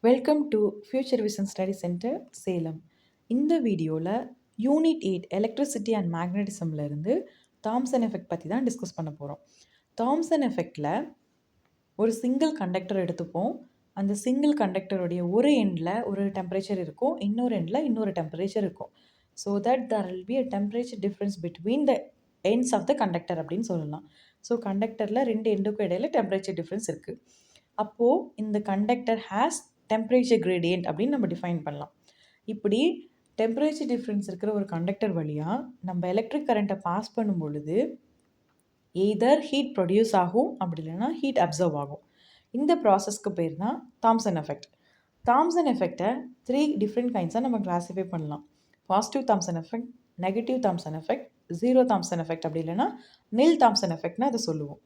Welcome to future vision study centre Salem. இந்த வீடியோவில் unit 8 electricity and மேக்னட்டிசம்ல இருந்து தாம்சன் எஃபெக்ட் பற்றி தான் டிஸ்கஸ் பண்ண போகிறோம். தாம்சன் எஃபெக்டில் ஒரு சிங்கிள் கண்டக்டர் எடுத்துப்போம். அந்த சிங்கிள் கண்டக்டருடைய ஒரு எண்டில் ஒரு டெம்பரேச்சர் இருக்கும், இன்னொரு எண்டில் இன்னொரு டெம்பரேச்சர் இருக்கும். So that there will be a temperature difference between the ends of the conductor அப்படின்னு சொல்லலாம். ஸோ கண்டக்டரில் ரெண்டு எண்டுக்கும் இடையில டெம்பரேச்சர் டிஃப்ரென்ஸ் இருக்குது. அப்போது இந்த கண்டக்டர் ஹேஸ் டெம்பரேச்சர் கிரேடியன்ட் அப்படின்னு நம்ம டிஃபைன் பண்ணலாம். இப்படி டெம்பரேச்சர் டிஃப்ரென்ஸ் இருக்கிற ஒரு கண்டக்டர் வழியாக நம்ம எலக்ட்ரிக் கரண்ட்டை பாஸ் பண்ணும் பொழுது எய்தர் ஹீட் ப்ரொடியூஸ் ஆகும், அப்படி இல்லைன்னா ஹீட் அப்சர்வ் ஆகும். இந்த ப்ராசஸ்க்கு பேர் தான் தாம்சன் எஃபெக்ட். தாம்சன் எஃபெக்டை 3 டிஃப்ரெண்ட் கைண்ட்ஸாக நம்ம கிளாஸிஃபை பண்ணலாம். Positive Thomson effect, negative Thomson effect, zero Thomson effect, அப்படி இல்லைன்னா நில் தாம்சன் எஃபெக்ட்னு அதை சொல்லுவோம்.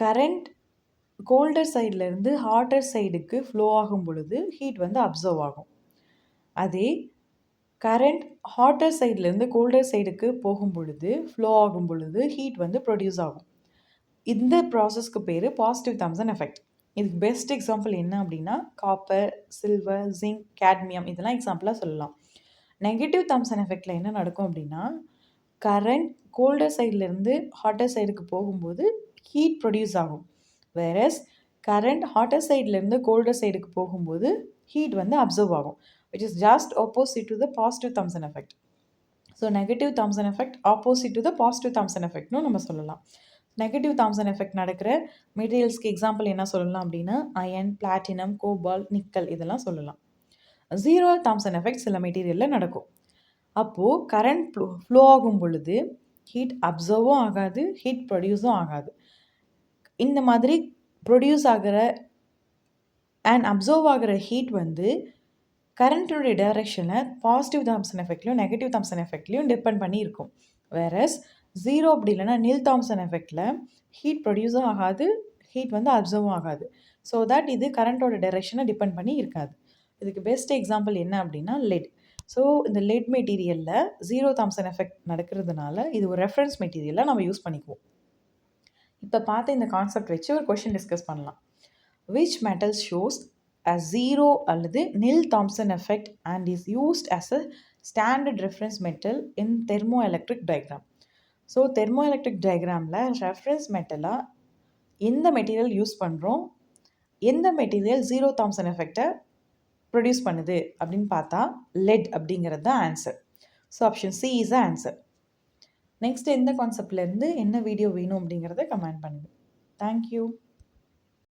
கரண்ட் கோல்டர் சைட்லேருந்து ஹாட்டர் சைடுக்கு ஃப்ளோ ஆகும் பொழுது ஹீட் வந்து அப்சர்வ் ஆகும். அதே கரண்ட் ஹாட்டர் சைட்லேருந்து கோல்டர் சைடுக்கு போகும் பொழுது ஃப்ளோ ஆகும் பொழுது ஹீட் வந்து ப்ரொடியூஸ் ஆகும். இந்த ப்ராசஸ்க்கு பேர் பாசிட்டிவ் தாம்சன் எஃபெக்ட். இதுக்கு பெஸ்ட் எக்ஸாம்பிள் என்ன அப்படின்னா காப்பர், சில்வர், ஜிங்க், கேட்மியம் இதெல்லாம் எக்ஸாம்பிளாக சொல்லலாம். நெகட்டிவ் தாம்சன் எஃபெக்டில் என்ன நடக்கும் அப்படின்னா கரண்ட் கோல்டர் சைட்லேருந்து ஹாட்டர் சைடுக்கு போகும்போது ஹீட் ப்ரொடியூஸ் ஆகும். வேறஸ் கரண்ட் ஹாட்டர் சைட்லேருந்து கோல்டர் சைடுக்கு போகும்போது ஹீட் வந்து அப்சர்வ் ஆகும், which is just opposite to the positive Thomson effect. So negative Thomson effect opposite to the positive Thomson எஃபெக்ட்னு நம்ம சொல்லலாம். நெகட்டிவ் தாம்சன் எஃபெக்ட் நடக்கிற மெட்டீரியல்ஸ்க்கு எக்ஸாம்பிள் என்ன சொல்லலாம் அப்படின்னா அயன், பிளாட்டினம், கோபால், நிக்கல் இதெல்லாம் சொல்லலாம். ஜீரோ தாம்சன் எஃபெக்ட் சில மெட்டீரியலில் நடக்கும். அப்போது கரண்ட் ஃப்ளோ ஆகும் பொழுது ஹீட் அப்சர்வும் ஆகாது, ஹீட் ப்ரொடியூஸும் ஆகாது. இந்த மாதிரி ப்ரொடியூஸ் ஆகிற அண்ட் அப்சர்வ் ஆகிற ஹீட் வந்து கரண்ட்டுடைய டைரக்ஷனில் பாசிட்டிவ் தாம்சன் எஃபெக்ட்லையும் நெகட்டிவ் தாம்சன் எஃபெக்ட்லையும் டிபெண்ட் பண்ணி இருக்கும். வேறஸ் ஜீரோ அப்படி இல்லைன்னா நில் தாம்சன் எஃபெக்டில் ஹீட் ப்ரொடியூஸும் ஆகாது, ஹீட் வந்து அப்சர்வும் ஆகாது. ஸோ தட் இது கரண்ட்டோட டைரக்ஷனை டிபெண்ட் பண்ணி இருக்காது. இதுக்கு பெஸ்ட் எக்ஸாம்பிள் என்ன அப்படின்னா லெட். ஸோ இந்த லெட் மெட்டீரியலில் ஜீரோ தாம்சன் எஃபெக்ட் நடக்கிறதுனால இது ஒரு ரெஃபரன்ஸ் மெட்டீரியலாக நம்ம யூஸ் பண்ணிக்குவோம். இப்போ பார்த்து இந்த கான்செப்ட் வச்சு ஒரு கொஷின் டிஸ்கஸ் பண்ணலாம். Which metal shows a zero அல்லது nil Thomson effect and is used as a standard reference metal in thermoelectric diagram. So thermoelectric டயக்ராமில் ரெஃபரன்ஸ் மெட்டலாக எந்த மெட்டீரியல் யூஸ் பண்ணுறோம், எந்த மெட்டீரியல் ஜீரோ தாம்சன் எஃபெக்டை produce பண்ணுது அப்படின்னு பார்த்தா லெட் அப்படிங்கிறது தான் answer. So option C is the answer. Next எந்த கான்செப்ட்லேருந்து என்ன வீடியோ வேணும் அப்படிங்கிறத கமெண்ட் பண்ணுங்கள். தேங்க்யூ.